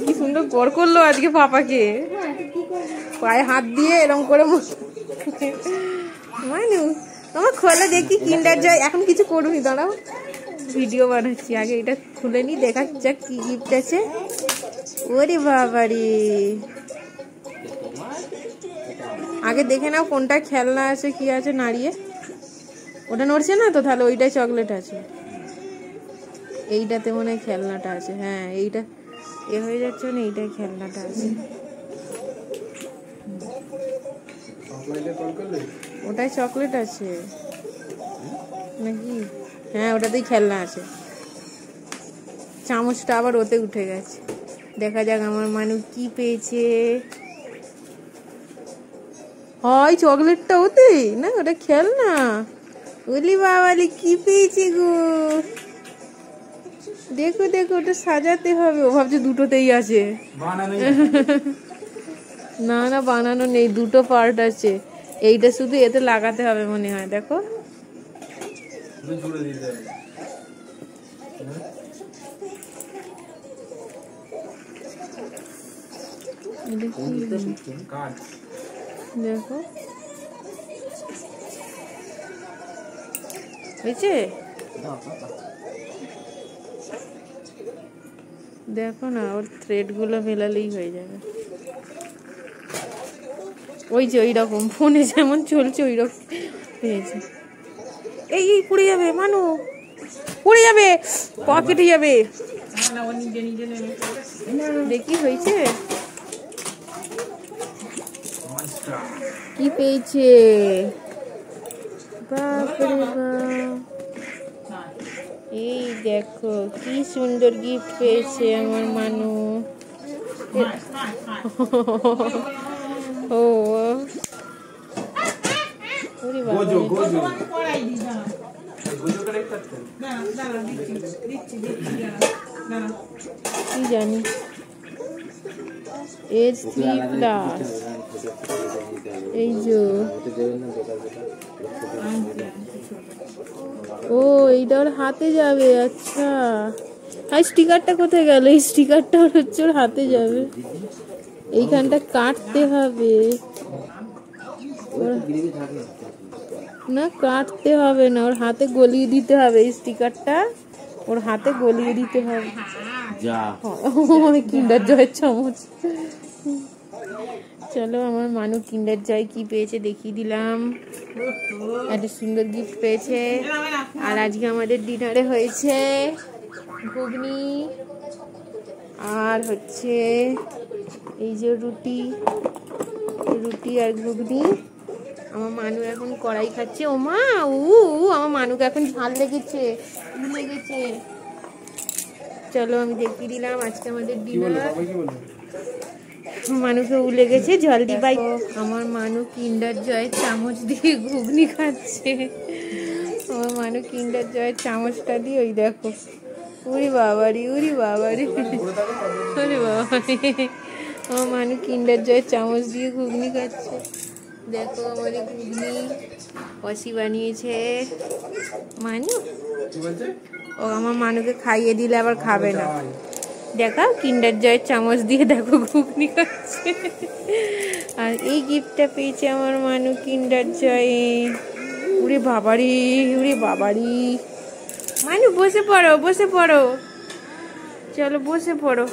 কি সুন্দর গড় করলো আজকে পাপাকে, পায়ে হাত দিয়ে এরকম করে। মানু আমার খোলা দেখি কিন্ডার জয়। এখন কিছু করুনি, দাঁড়াও ভিডিও বানাচ্ছি। আগে এটা খুলে নি, দেখা যাক কি গিফট আছে। ওরে বাবারে, আগে দেখে নাও কোনটা খেলনা আছে, কি আছে নাড়িয়ে। ওটা নড়ছে না তো, তাহলে ওইটাই চকলেট আছে। এইটাতে মনে হয় খেলনাটা আছে। হ্যাঁ এইটা এ হয়ে যাচ্ছে না, এইটাই খেলনাটা আছে। ওটাই চকলেট আছে নাকি? হ্যাঁ ওটাতেই খেলনা আছে। চামচটা আবার ওতে উঠে গেছে। দেখা যাক আমার মানু কি পেয়েছে। হয় চকলেটটা ওতেই না, ওটা খেলনা। ওলি বাবালি কি পেয়েছে গো, দেখো দেখো, ওটা সাজাতে হবে। ও ভাবছে দুটোতেই আছে। না না বানানো নেই, দুটো পার্ট আছে। এইটা শুধু এতে লাগাতে হবে মনে হয়। দেখো দেখো হয়েছে। দেখো না, ওর থ্রেড গুলো মেলালেই হয়ে যাবে। ওই যে ওই রকম ফোনে যেমন চলছে ওই রকম পেয়েছে। এই পড়ে যাবে মানু, পড়ে যাবে, পকেটে যাবে। দেখি হয়েছে কি পেয়েছে। বাপরে বাপ, এই দেখো কি সুন্দর গিফট পেয়েছে আমার মানু। ও কি জানি, এজ 3+। এই যে ও এইটা ওর হাতে যাবে। আচ্ছা, আর স্টিকারটা কোথায় গেল? এই স্টিকারটা হচ্ছে ওর হাতে যাবে। এইখানটা কাটতে হবে না, কাটতে হবে না, ওর হাতে গলিয়ে দিতে হবে। এই স্টিকারটা ওর হাতে গলিয়ে দিতে হবে। কিন্ডার জয়ের চামচ। চলো আমার মানু কিন্ডার জয় কি পেয়েছে দেখিয়ে দিলাম। একটা সুন্দর গিফট পেয়েছে। আর আজকে আমাদের ডিনারে হয়েছে ঘুগনি আর হচ্ছে এই যে রুটি আর ঘুগনি। আমার মানু এখন কড়াই খাচ্ছে। ও মা, আমার মানুকে এখন ঝাল লেগেছে, চলো আমি দেখিয়ে দিলাম আজকে আমাদের ডিনার। মানুকে লেগেছে জল দিবাই। আমার মানু কিন্ডার জয়ের চামচ দিয়ে ঘুগনি খাচ্ছে। আমার মানু কিন্ডার জয়ের চামচটা দিয়ে ওই দেখো, উরি বাবারি ওরে বাবারি। আমার মানু কিন্ডার জয়ের চামচ দিয়ে ঘুগনি খাচ্ছে। দেখো আমাদের ঘুগনি অসি বানিয়েছে মানু। ও আমার মানুকে খাইয়ে দিলে আবার খাবে না। দেখো কিন্ডার জয়ের চামচ দিয়ে দেখো ঘুগনি খাচ্ছে। আর এই গিফটটা পেয়েছে আমার মানু কিন্ডার জয়ে। উরে বাবারি মানু বসে পড়ো, চলো বসে পড়ো।